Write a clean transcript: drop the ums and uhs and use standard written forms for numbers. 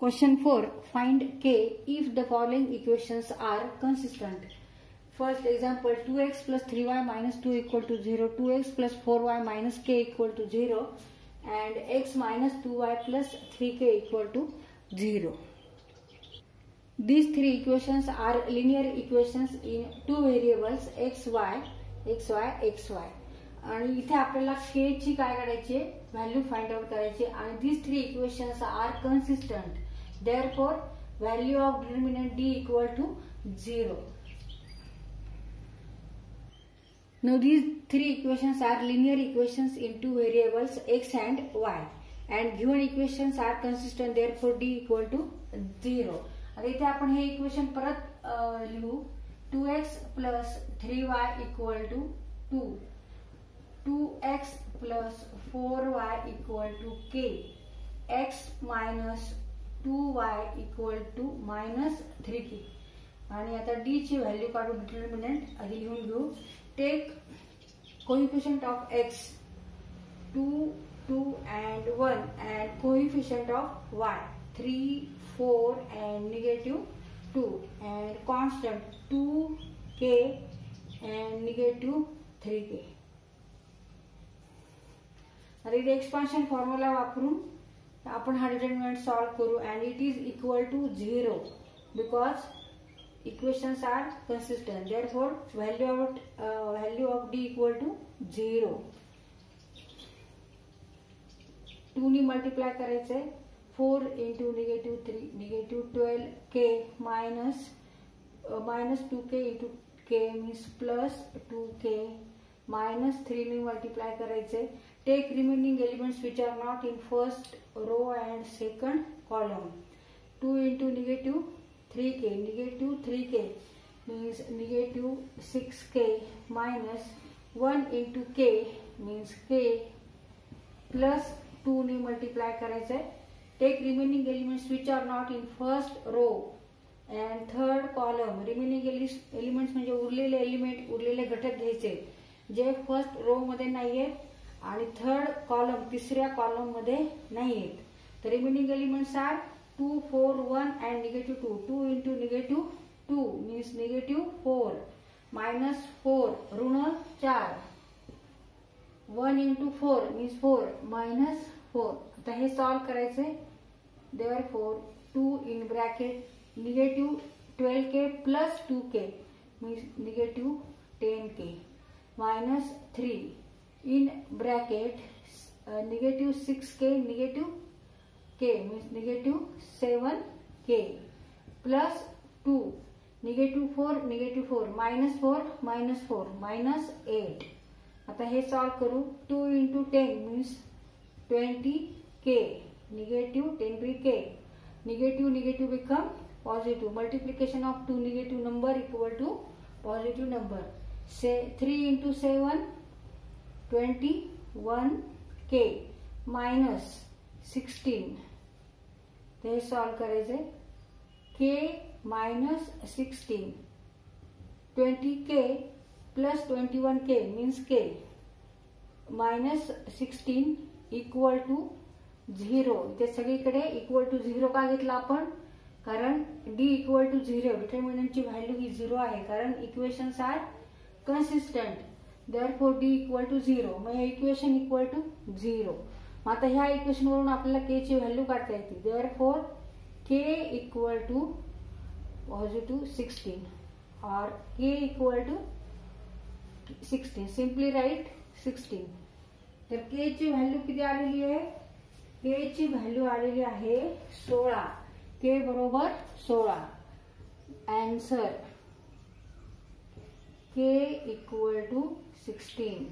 Question 4. Find k if the following equations are consistent. First example, 2x plus 3y minus 2 equal to 0, 2x plus 4y minus k equal to 0, and x minus 2y plus 3k equal to 0. These three equations are linear equations in two variables xy, xy. आणि इथे आपल्याला k ची काय काढायची value find out करायची आणि these three equations are consistent. Therefore, value of determinant d equal to 0. Now these three equations are linear equations in two variables x and y, and given equations are consistent. Therefore, d equal to 0. आता इथे आपण हे equation परत लिहू. 2x plus 3y equal to 2, 2x plus 4y equal to k, x minus 2y equal to minus 3k. आणि आता d ची value काढू. डिटर्मिनंट आधी लिहून घेऊ. Take coefficient of x 2, 2 and 1 and coefficient of y 3, 4 and negative 2 and constant 2k and negative 3k. आता इथे expansion formula वापरून आपण हा डिटर्मिनंट सॉल्व करू and it is equal to 0 because equations are consistent. Therefore, value of d equal to 0. 2 ने multiply करायचंय. 4 into negative 3, negative 12k minus 2k into k means plus 2k minus 3 ने multiply करायचंय. Take remaining elements which are not in first row and second column. 2 into negative 3k, negative 3k means negative 6k minus 1 into k means k plus 2 ने multiply करायचंय. Take remaining elements which are not in first row and third column. remaining elements म्हणजे उरलेले घटक घ्यायचे जे first row मध्ये नाहीये आणि थर्ड कॉलम तिसऱ्या कॉलम मध्ये नाहीयेत. तर remaining elements R 2, 4, 1 and negative 2. 2 into negative 2 means negative 4 minus 4 ऋण 4. 1 into 4 means 4 minus 4. आता हे सॉल्व करायचंय. Therefore, 2 in bracket negative 12k plus 2k means negative 10k minus 3 in bracket negative 6k negative k means negative 7k plus 2 negative 4 minus 4 minus 8. आता हे solve करू. 2 into 10 means 20k negative 10k. Negative become positive. Multiplication of two negative number equal to positive number. Say 3 into 7 21k minus 16. ते solve करायचे. k minus 16. 20k plus 21k means k minus 16 equal to 0. इथे सगळीकडे equal to 0 का घेतला आपण? कारण d equal to 0. डिटर्मिनंटची value ही 0 आहे कारण equations are consistent. Therefore, d equal to 0. मग हे इक्वेशन इक्वल टू 0. मग आता ह्या इक्वेशन वरून आपल्याला k ची व्हॅल्यू काढता येते. Therefore, k equal to positive 16 or k equal to 16. Simply write 16. तर k ची व्हॅल्यू किती आलेली आहे? k ची व्हॅल्यू आलेली आहे 16. k बरोबर 16. Answer k equal to 16.